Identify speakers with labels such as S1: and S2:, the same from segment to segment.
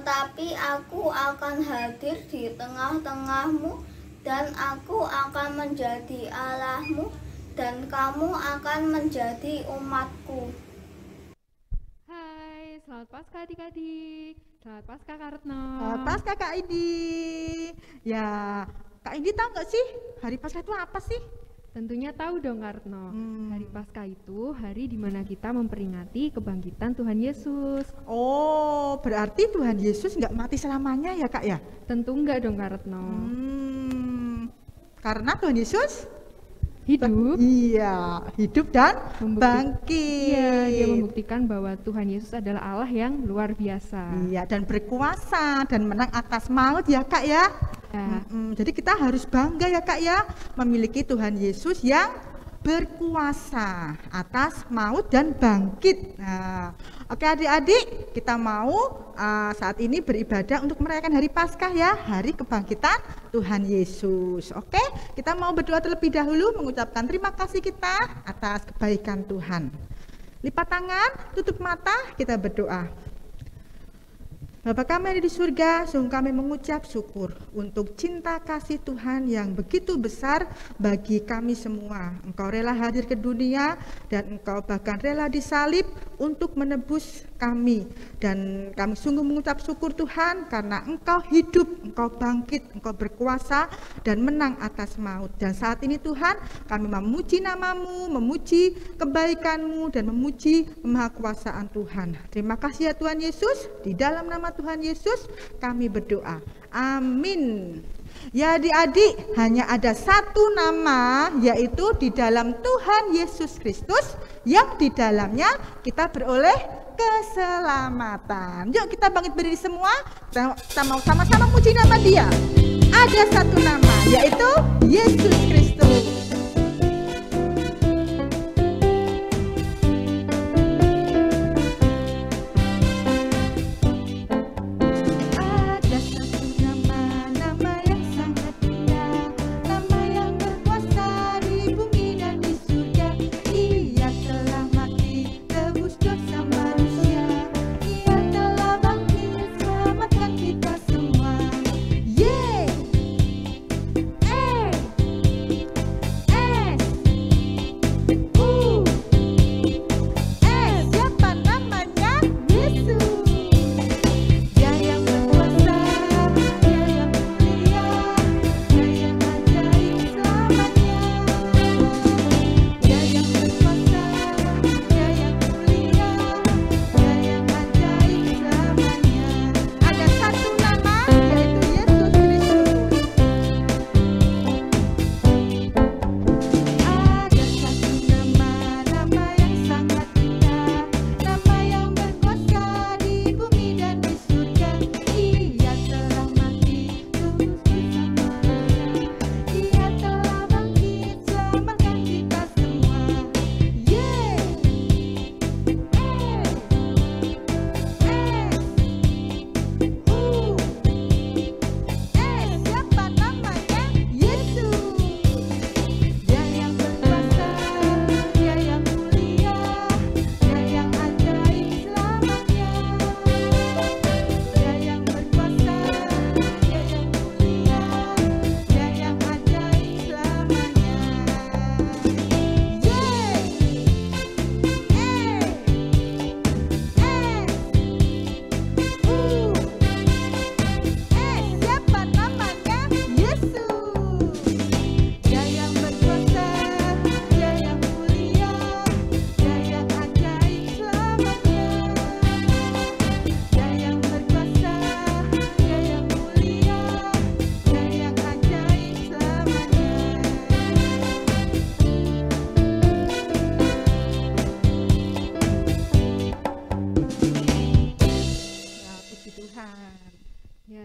S1: tetapi aku akan hadir di tengah-tengahmu, dan aku akan menjadi Allahmu, dan kamu akan menjadi umatku.
S2: Hai, selamat Paskah adik-adik. Selamat Paskah Kak Retno.
S3: Selamat Paskah Kak Idi. Ya, Kak Idi tahu nggak sih hari Paskah itu apa sih?
S2: Tentunya tahu dong Kak Retno. Hari Paskah itu hari di mana kita memperingati kebangkitan Tuhan Yesus.
S3: Oh, berarti Tuhan Yesus nggak mati selamanya ya Kak ya?
S2: Tentu enggak dong Kak Retno.
S3: Karena Tuhan Yesus
S2: Hidup.
S3: Iya, hidup dan bangkit.
S2: Iya, dia membuktikan bahwa Tuhan Yesus adalah Allah yang luar biasa.
S3: Iya, dan berkuasa dan menang atas maut ya Kak ya.
S2: Ya.
S3: Jadi kita harus bangga ya Kak ya, memiliki Tuhan Yesus yang berkuasa atas maut dan bangkit. Nah, oke adik-adik, kita mau saat ini beribadah untuk merayakan hari Paskah ya, hari kebangkitan Tuhan Yesus. Oke, kita mau berdoa terlebih dahulu, mengucapkan terima kasih kita atas kebaikan Tuhan. Lipat tangan, tutup mata, kita berdoa. Bapa kami yang ada di surga, sungguh kami mengucap syukur untuk cinta kasih Tuhan yang begitu besar bagi kami semua. Engkau rela hadir ke dunia dan Engkau bahkan rela disalib untuk menebus kami. Dan kami sungguh mengucap syukur Tuhan karena Engkau hidup, Engkau bangkit, Engkau berkuasa dan menang atas maut. Dan saat ini Tuhan, kami memuji nama-Mu, memuji kebaikan-Mu dan memuji kemahakuasaan Tuhan. Terima kasih ya Tuhan Yesus, di dalam nama Tuhan Yesus kami berdoa. Amin. Ya adik-adik, hanya ada satu nama, yaitu di dalam Tuhan Yesus Kristus, yang di dalamnya kita beroleh keselamatan. Yuk kita bangkit berdiri semua, kita mau sama-sama muji nama Dia. Ada satu nama, yaitu Yesus Kristus.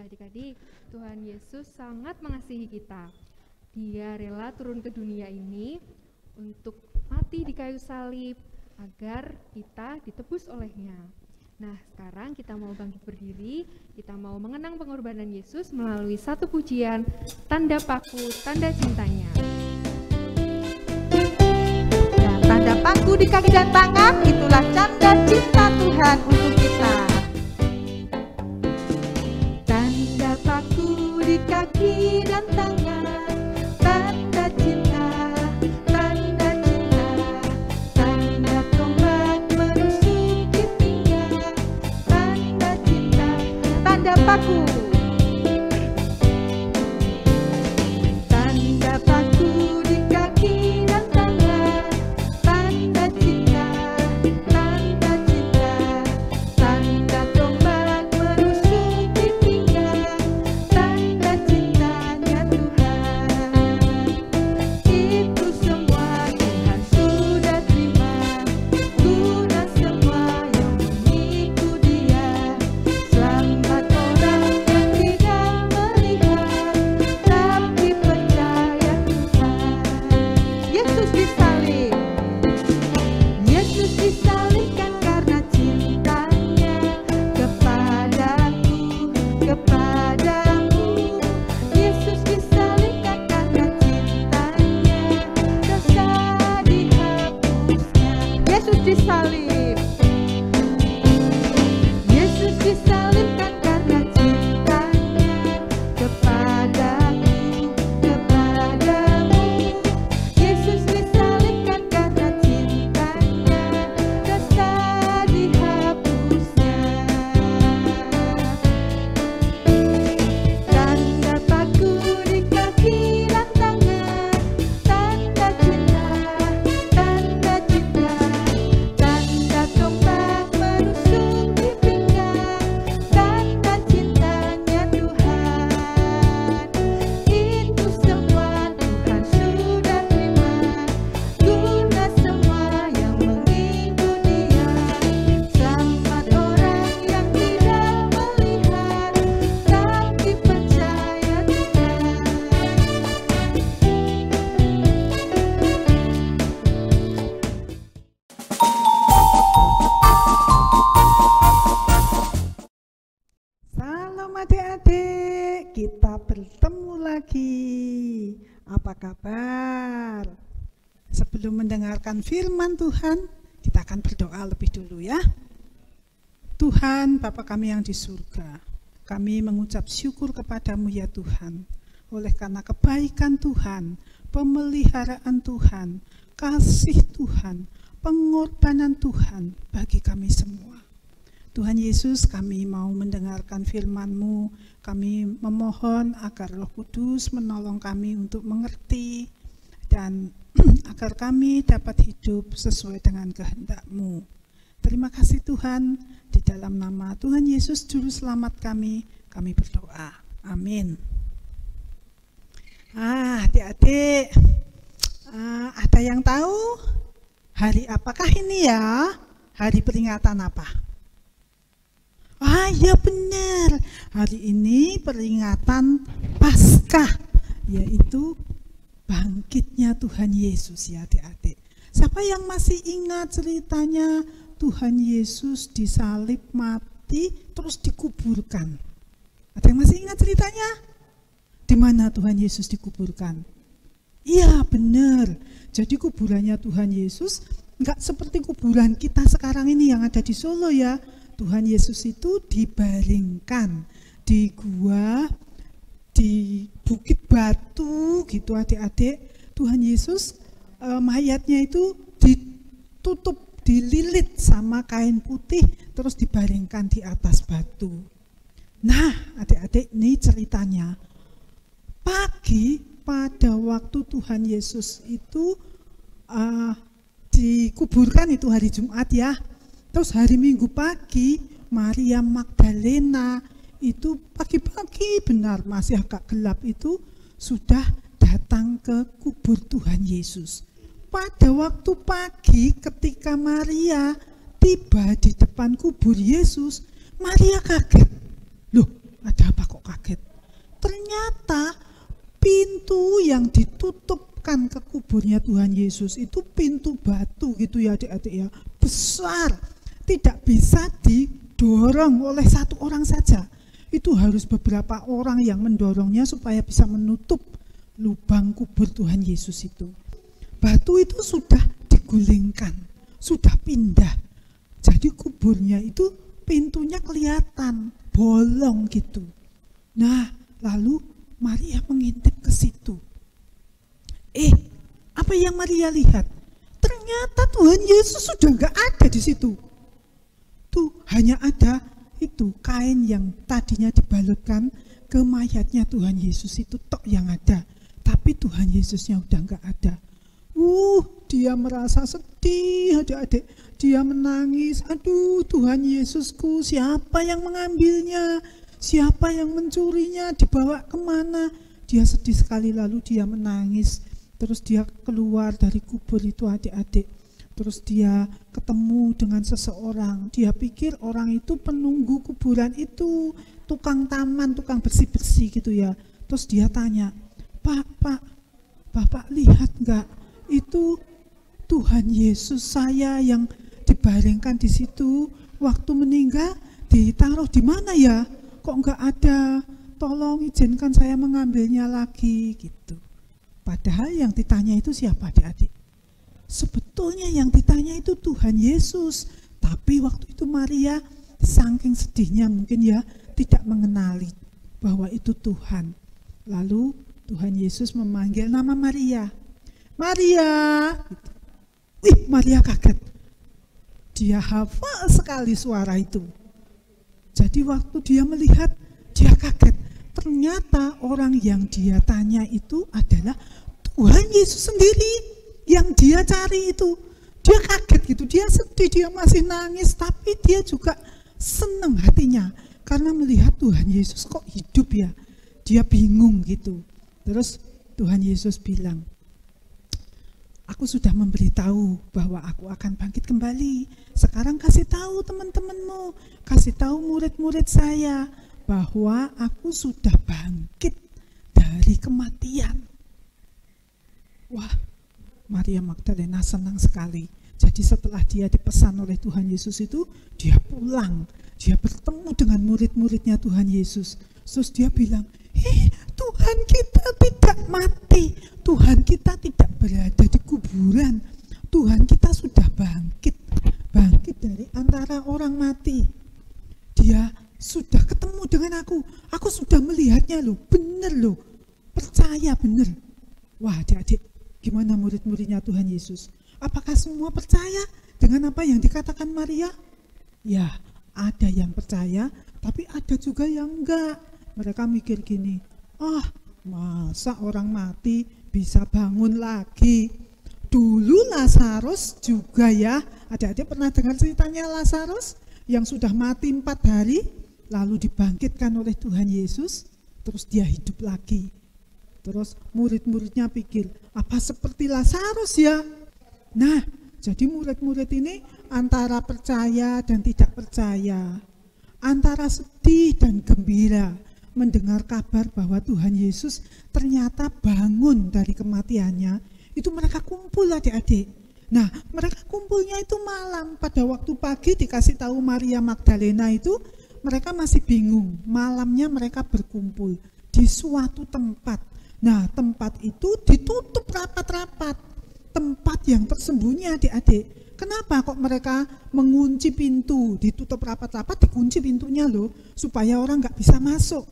S2: Adik-adik, Tuhan Yesus sangat mengasihi kita. Dia rela turun ke dunia ini untuk mati di kayu salib agar kita ditebus olehnya. Nah, sekarang kita mau bangkit berdiri, kita mau mengenang pengorbanan Yesus melalui satu pujian, Tanda Paku, Tanda Cintanya.
S3: Nah, tanda paku di kaki dan tangan, itulah tanda cinta Tuhan untuk kita. kaki dan tangan, tanda cinta, tanda cinta, tanda tombak menusuk di pinggang, tanda cinta, tanda paku. Tanda paku di kaki dan tangan, tanda cinta, tanda cinta, tanda tombak menusuk di pinggang, tanda cintanya Tuhan. Itu semua Tuhan sudah terima, guna semua yang mengikut Dia. Selamat orang yang tidak melihat, tapi percaya Tuhan. Yesus disalib. Yesus disalibkan karena cintanya kepadaku, kepadamu. Yesus disalibkan karena cintanya, dosa dihapuskan. Yesus disalib. Yesus disalibkan karena cintanya kepadaku, kepadamu. Yesus disalibkan karena cintanya, dosa dihapuskan. Tanda paku di kaki dan tangan, tanda cinta, tanda cinta, tanda tombak menusuk di pinggang, tanda cintanya Tuhan. Itu semua Tuhan sudah terima, guna semua yang mengikut Dia. Selamat orang yang tidak melihat, tapi percaya Tuhan.
S4: Salam adik-adik, kita bertemu lagi. Apa kabar? Sebelum mendengarkan firman Tuhan, kita akan berdoa lebih dulu ya. Tuhan, Bapa kami yang di surga, kami mengucap syukur kepadamu ya Tuhan, oleh karena kebaikan Tuhan, pemeliharaan Tuhan, kasih Tuhan, pengorbanan Tuhan bagi kami semua. Tuhan Yesus, kami mau mendengarkan firman-Mu. Kami memohon agar Roh Kudus menolong kami untuk mengerti dan agar kami dapat hidup sesuai dengan kehendak-Mu. Terima kasih Tuhan, di dalam nama Tuhan Yesus Juru Selamat kami berdoa. Amin. Adik-adik, ada yang tahu hari apakah ini ya? Hari peringatan apa? Ya benar, hari ini peringatan Paskah, yaitu bangkitnya Tuhan Yesus ya adik-adik. Siapa yang masih ingat ceritanya Tuhan Yesus disalib, mati, terus dikuburkan? Ada yang masih ingat ceritanya? Di mana Tuhan Yesus dikuburkan? Iya benar, jadi kuburannya Tuhan Yesus enggak seperti kuburan kita sekarang ini yang ada di Solo ya. Tuhan Yesus itu dibaringkan di gua, di bukit batu gitu adik-adik. Tuhan Yesus mayatnya itu ditutup, dililit sama kain putih, terus dibaringkan di atas batu. Nah adik-adik, ini ceritanya. Pagi pada waktu Tuhan Yesus itu dikuburkan, itu hari Jumat ya. Terus hari Minggu pagi, Maria Magdalena itu pagi-pagi, benar masih agak gelap itu, sudah datang ke kubur Tuhan Yesus. Pada waktu pagi ketika Maria tiba di depan kubur Yesus, Maria kaget. Loh, ada apa kok kaget? Ternyata pintu yang ditutupkan ke kuburnya Tuhan Yesus itu pintu batu gitu ya adik-adik ya, besar. Tidak bisa didorong oleh satu orang saja. Itu harus beberapa orang yang mendorongnya supaya bisa menutup lubang kubur Tuhan Yesus itu. Batu itu sudah digulingkan, sudah pindah. Jadi kuburnya itu pintunya kelihatan, bolong gitu. Nah, lalu Maria mengintip ke situ. Apa yang Maria lihat? Ternyata Tuhan Yesus sudah nggak ada di situ. Tuh hanya ada itu kain yang tadinya dibalutkan ke mayatnya Tuhan Yesus itu tok yang ada. Tapi Tuhan Yesusnya udah nggak ada. Dia merasa sedih adik-adik. Dia menangis. Aduh Tuhan Yesusku, siapa yang mengambilnya? Siapa yang mencurinya? Dibawa kemana? Dia sedih sekali, lalu dia menangis. Terus dia keluar dari kubur itu adik-adik. Terus dia ketemu dengan seseorang. Dia pikir orang itu penunggu kuburan itu, tukang taman, tukang bersih-bersih gitu ya. Terus dia tanya, Pak, Bapak lihat enggak? Itu Tuhan Yesus saya yang dibaringkan di situ waktu meninggal ditaruh di mana ya? Kok enggak ada? Tolong izinkan saya mengambilnya lagi gitu. Padahal yang ditanya itu siapa adik-adik? Sebetulnya yang ditanya itu Tuhan Yesus. Tapi waktu itu Maria saking sedihnya mungkin ya tidak mengenali bahwa itu Tuhan. Lalu Tuhan Yesus memanggil nama Maria. Maria. Maria kaget. Dia hafal sekali suara itu. Jadi waktu dia melihat, dia kaget. Ternyata orang yang dia tanya itu adalah Tuhan Yesus sendiri yang dia cari itu. Dia kaget gitu, dia sedih, dia masih nangis, tapi dia juga senang hatinya karena melihat Tuhan Yesus kok hidup ya. Dia bingung gitu. Terus Tuhan Yesus bilang, aku sudah memberitahu bahwa aku akan bangkit kembali. Sekarang kasih tahu teman-temanmu, kasih tahu murid-murid saya bahwa aku sudah bangkit dari kematian. Wah, Maria Magdalena senang sekali. Jadi setelah dia dipesan oleh Tuhan Yesus itu, dia pulang. Dia bertemu dengan murid-muridnya Tuhan Yesus. Terus dia bilang, Tuhan kita tidak mati. Tuhan kita tidak berada di kuburan. Tuhan kita sudah bangkit. Bangkit dari antara orang mati. Dia sudah ketemu dengan aku. Aku sudah melihatnya loh. Benar loh. Percaya benar. Wah adik-adik, gimana murid-muridnya Tuhan Yesus? Apakah semua percaya dengan apa yang dikatakan Maria? Ya, ada yang percaya, tapi ada juga yang enggak. Mereka mikir gini, masa orang mati bisa bangun lagi? Dulu Lazarus juga ya, adik-adik pernah dengar ceritanya Lazarus yang sudah mati 4 hari, lalu dibangkitkan oleh Tuhan Yesus, terus dia hidup lagi. Terus murid-muridnya pikir, apa seperti Lazarus ya? Nah, jadi murid-murid ini antara percaya dan tidak percaya, antara sedih dan gembira mendengar kabar bahwa Tuhan Yesus ternyata bangun dari kematiannya. Itu mereka kumpul adik-adik. Nah, mereka kumpulnya itu malam. Pada waktu pagi dikasih tahu Maria Magdalena itu, mereka masih bingung. Malamnya mereka berkumpul di suatu tempat. Nah, tempat itu ditutup rapat-rapat. Tempat yang tersembunyi adik-adik. Kenapa kok mereka mengunci pintu, ditutup rapat-rapat, dikunci pintunya loh, supaya orang nggak bisa masuk.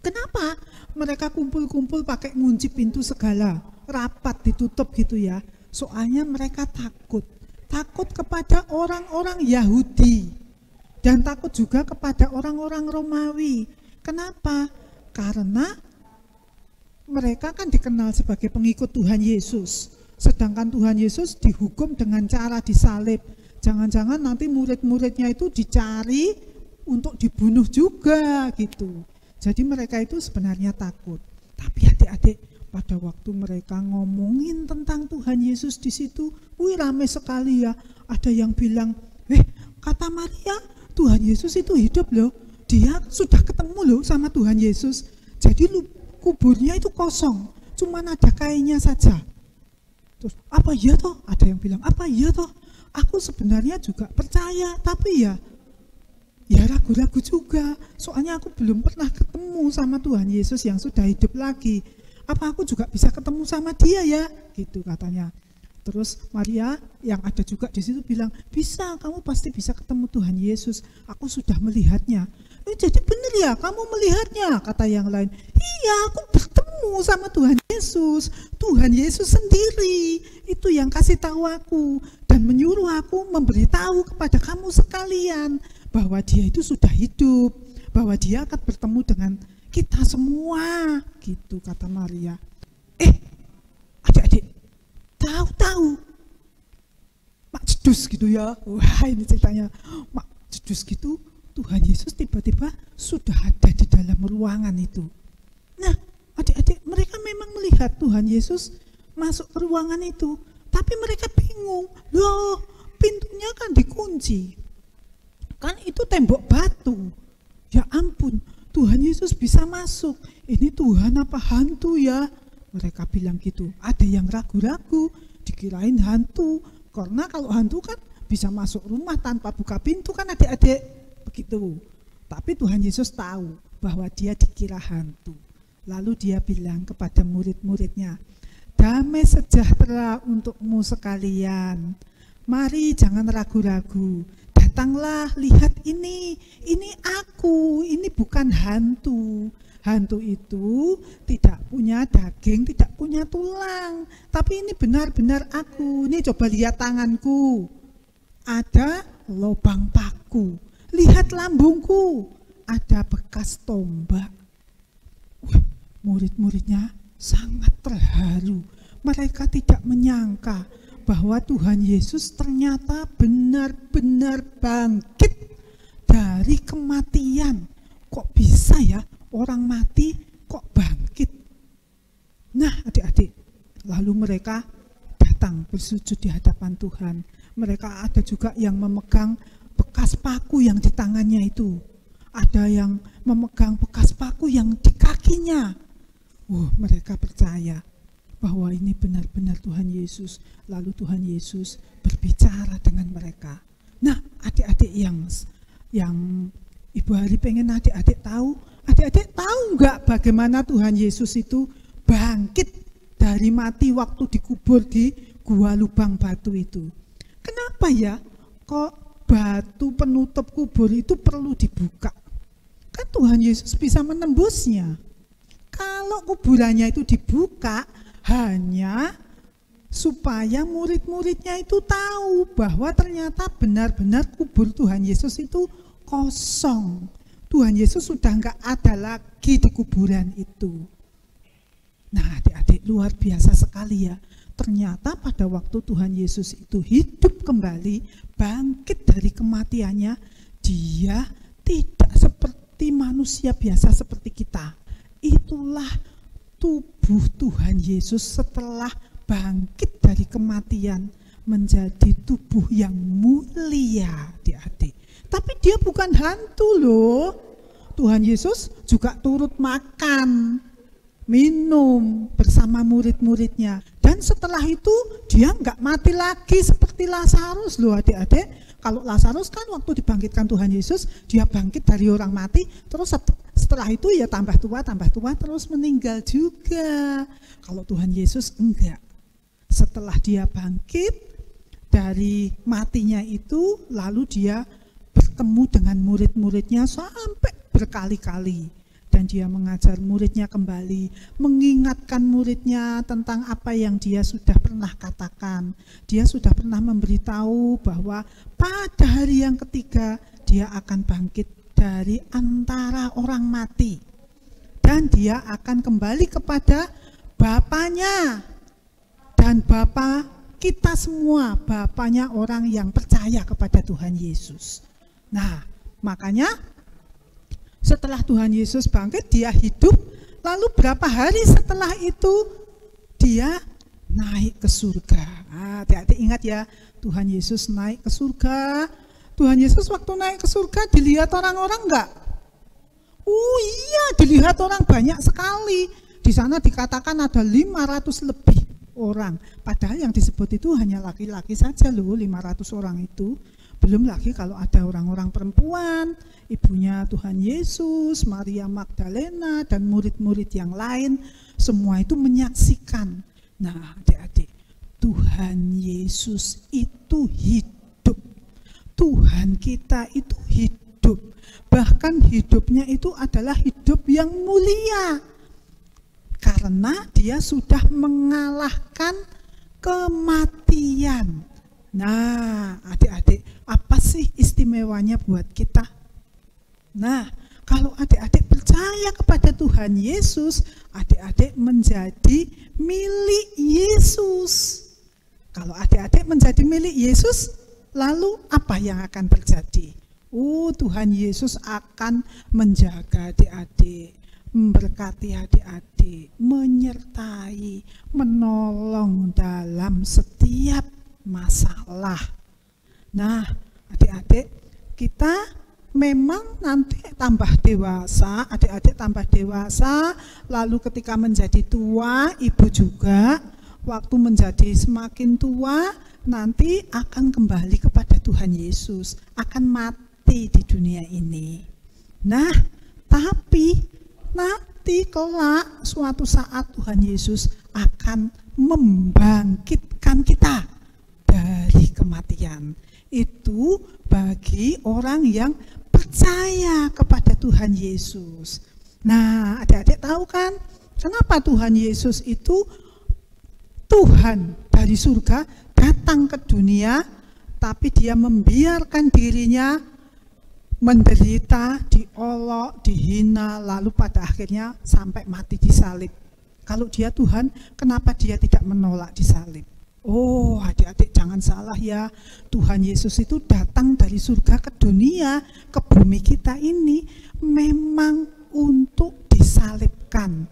S4: Kenapa mereka kumpul-kumpul pakai ngunci pintu segala, rapat ditutup gitu ya? Soalnya mereka takut kepada orang-orang Yahudi dan takut juga kepada orang-orang Romawi. Kenapa? Karena mereka kan dikenal sebagai pengikut Tuhan Yesus. Sedangkan Tuhan Yesus dihukum dengan cara disalib. Jangan-jangan nanti murid-muridnya itu dicari untuk dibunuh juga gitu. Jadi mereka itu sebenarnya takut. Tapi adik-adik, pada waktu mereka ngomongin tentang Tuhan Yesus di situ, ramai sekali ya. Ada yang bilang, kata Maria, Tuhan Yesus itu hidup loh. Dia sudah ketemu loh sama Tuhan Yesus. Jadi kuburnya itu kosong, cuman ada kainnya saja. Terus, apa iya toh? Ada yang bilang, apa iya toh? Aku sebenarnya juga percaya, tapi ya ragu-ragu juga. Soalnya aku belum pernah ketemu sama Tuhan Yesus yang sudah hidup lagi. Apa aku juga bisa ketemu sama dia ya? Gitu katanya. Terus Maria yang ada juga di situ bilang, bisa, kamu pasti bisa ketemu Tuhan Yesus. Aku sudah melihatnya. Jadi benar ya, kamu melihatnya, kata yang lain. Iya, aku bertemu sama Tuhan Yesus. Tuhan Yesus sendiri itu yang kasih tahu aku dan menyuruh aku memberitahu kepada kamu sekalian bahwa Dia itu sudah hidup, bahwa Dia akan bertemu dengan kita semua, gitu kata Maria. Adik-adik, tahu-tahu Mak jedus gitu ya. Wah, ini ceritanya Mak jedus gitu, Tuhan Yesus tiba-tiba sudah ada di dalam ruangan itu. Nah, adik-adik, mereka memang melihat Tuhan Yesus masuk ke ruangan itu, tapi mereka bingung. Loh, pintunya kan dikunci. Kan itu tembok batu. Ya ampun, Tuhan Yesus bisa masuk. Ini Tuhan apa hantu ya? Mereka bilang gitu. Ada yang ragu-ragu, dikirain hantu. Karena kalau hantu kan bisa masuk rumah tanpa buka pintu kan adik-adik. Begitu. Tapi Tuhan Yesus tahu bahwa Dia dikira hantu. Lalu Dia bilang kepada murid-muridnya, damai sejahtera untukmu sekalian. Mari jangan ragu-ragu. Datanglah, lihat ini aku, ini bukan hantu. Hantu itu tidak punya daging, tidak punya tulang. Tapi ini benar-benar aku. Ini coba lihat tanganku. Ada lubang paku. Lihat lambungku. Ada bekas tombak. Murid-muridnya sangat terharu. Mereka tidak menyangka bahwa Tuhan Yesus ternyata benar-benar bangkit dari kematian. Kok bisa ya orang mati kok bangkit? Nah, adik-adik, lalu mereka datang bersujud di hadapan Tuhan. Mereka ada juga yang memegang bekas paku yang di tangannya itu. Ada yang memegang bekas paku yang di kakinya. Mereka percaya bahwa ini benar-benar Tuhan Yesus. Lalu Tuhan Yesus berbicara dengan mereka. Nah, adik-adik yang Ibu Hari pengen adik-adik tahu nggak bagaimana Tuhan Yesus itu bangkit dari mati waktu dikubur di gua lubang batu itu? Kenapa ya kok batu penutup kubur itu perlu dibuka? Kan Tuhan Yesus bisa menembusnya. Kalau kuburannya itu dibuka hanya supaya murid-muridnya itu tahu bahwa ternyata benar-benar kubur Tuhan Yesus itu kosong. Tuhan Yesus sudah enggak ada lagi di kuburan itu. Nah, adik-adik, luar biasa sekali ya. Ternyata pada waktu Tuhan Yesus itu hidup kembali, bangkit dari kematiannya, Dia tidak seperti manusia biasa seperti kita. Itulah tubuh Tuhan Yesus setelah bangkit dari kematian menjadi tubuh yang mulia, adik-adik. Tapi Dia bukan hantu loh. Tuhan Yesus juga turut makan, minum bersama murid-muridnya. Dan setelah itu Dia enggak mati lagi seperti Lazarus loh, adik-adik. Kalau Lazarus kan waktu dibangkitkan Tuhan Yesus, dia bangkit dari orang mati, terus setelah itu ya tambah tua, terus meninggal juga. Kalau Tuhan Yesus enggak. Setelah Dia bangkit dari matinya itu, lalu Dia bertemu dengan murid-muridnya sampai berkali-kali. Dan Dia mengajar muridnya kembali, mengingatkan muridnya tentang apa yang Dia sudah pernah katakan. Dia sudah pernah memberitahu bahwa pada hari yang ketiga Dia akan bangkit dari antara orang mati. Dan Dia akan kembali kepada Bapanya. Dan Bapa kita semua, Bapanya orang yang percaya kepada Tuhan Yesus. Nah, makanya setelah Tuhan Yesus bangkit, Dia hidup, lalu berapa hari setelah itu Dia naik ke surga. Adik-adik ingat ya, Tuhan Yesus naik ke surga. Tuhan Yesus waktu naik ke surga dilihat orang-orang enggak? Iya, dilihat orang banyak sekali. Di sana dikatakan ada 500 lebih orang. Padahal yang disebut itu hanya laki-laki saja loh, 500 orang itu. Belum lagi kalau ada orang-orang perempuan, ibunya Tuhan Yesus, Maria Magdalena, dan murid-murid yang lain, semua itu menyaksikan. Nah, adik-adik, Tuhan Tuhan Yesus itu hidup. Tuhan kita itu hidup. Bahkan hidupnya itu adalah hidup yang mulia. Karena dia sudah mengalahkan kematian. Nah, adik-adik, apa sih istimewanya buat kita? Nah, kalau adik-adik percaya kepada Tuhan Yesus, adik-adik menjadi milik Yesus. Kalau adik-adik menjadi milik Yesus, lalu apa yang akan terjadi? Tuhan Yesus akan menjaga adik-adik, memberkati adik-adik, menyertai, menolong dalam setiap masalah. Nah, adik-adik, kita memang nanti tambah dewasa, adik-adik tambah dewasa, lalu ketika menjadi tua, ibu juga, waktu menjadi semakin tua, nanti akan kembali kepada Tuhan Yesus, akan mati di dunia ini. Nah, tapi nanti kelak suatu saat Tuhan Yesus akan membangkitkan kita dari kematian. Itu bagi orang yang percaya kepada Tuhan Yesus. Nah, adik-adik tahu kan kenapa Tuhan Yesus itu Tuhan dari surga datang ke dunia, tapi dia membiarkan dirinya menderita, diolok, dihina, lalu pada akhirnya sampai mati disalib. Kalau dia Tuhan, kenapa dia tidak menolak disalib? Adik-adik jangan salah ya, Tuhan Yesus itu datang dari surga ke dunia, ke bumi kita ini memang untuk disalibkan.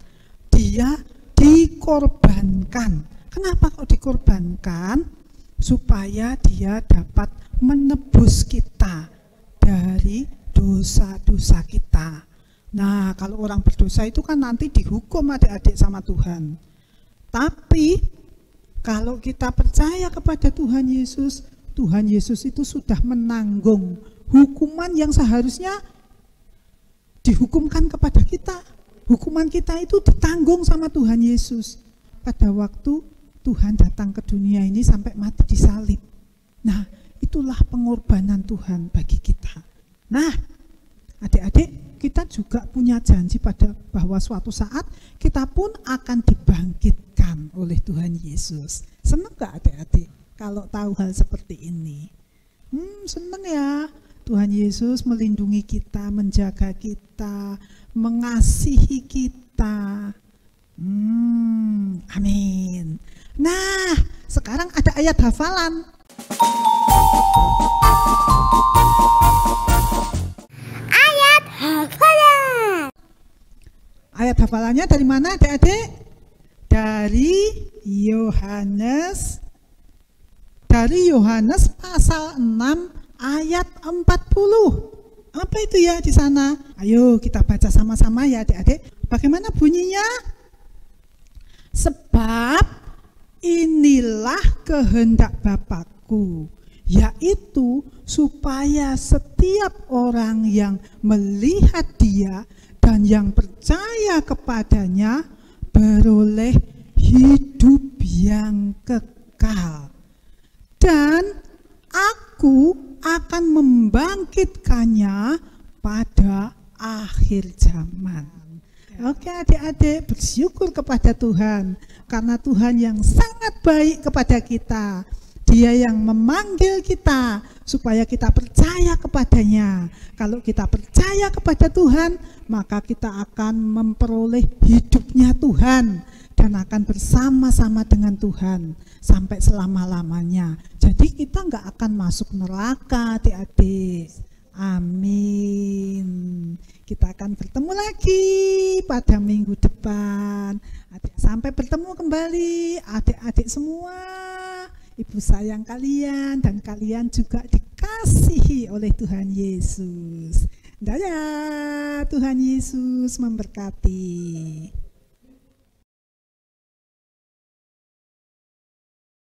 S4: Dia dikorbankan. Kenapa kok dikorbankan? Supaya dia dapat menebus kita dari dosa-dosa kita. Nah, kalau orang berdosa itu kan nanti dihukum adik-adik sama Tuhan. Tapi kalau kita percaya kepada Tuhan Yesus itu sudah menanggung hukuman yang seharusnya dihukumkan kepada kita. Hukuman kita itu ditanggung sama Tuhan Yesus pada waktu Tuhan datang ke dunia ini sampai mati disalib. Nah, itulah pengorbanan Tuhan bagi kita. Nah, adik-adik, kita juga punya janji bahwa suatu saat kita pun akan dibangkitkan oleh Tuhan Yesus. Senang gak adik-adik kalau tahu hal seperti ini? Senang ya, Tuhan Yesus melindungi kita, menjaga kita, mengasihi kita. Amin. Nah, sekarang ada ayat hafalan.
S1: Ayat hafalan.
S4: Ayat hafalannya dari mana adik-adik? Dari Yohanes pasal 6 ayat 40. Apa itu ya di sana? Ayo kita baca sama-sama ya adik-adik. Bagaimana bunyinya? Sebab inilah kehendak Bapakku, yaitu supaya setiap orang yang melihat Dia dan yang percaya kepadanya beroleh hidup yang kekal. Dan Aku akan membangkitkannya pada akhir zaman. Oke adik-adik, bersyukur kepada Tuhan karena Tuhan yang sangat baik kepada kita. Dia yang memanggil kita supaya kita percaya kepadanya. Kalau kita percaya kepada Tuhan, maka kita akan memperoleh hidupnya Tuhan dan akan bersama-sama dengan Tuhan sampai selama-lamanya. Jadi kita nggak akan masuk neraka adik-adik. Amin. Kita akan bertemu lagi pada minggu depan. Sampai bertemu kembali adik-adik semua. Ibu sayang kalian dan kalian juga dikasihi oleh Tuhan Yesus. Dadah, Tuhan Yesus memberkati.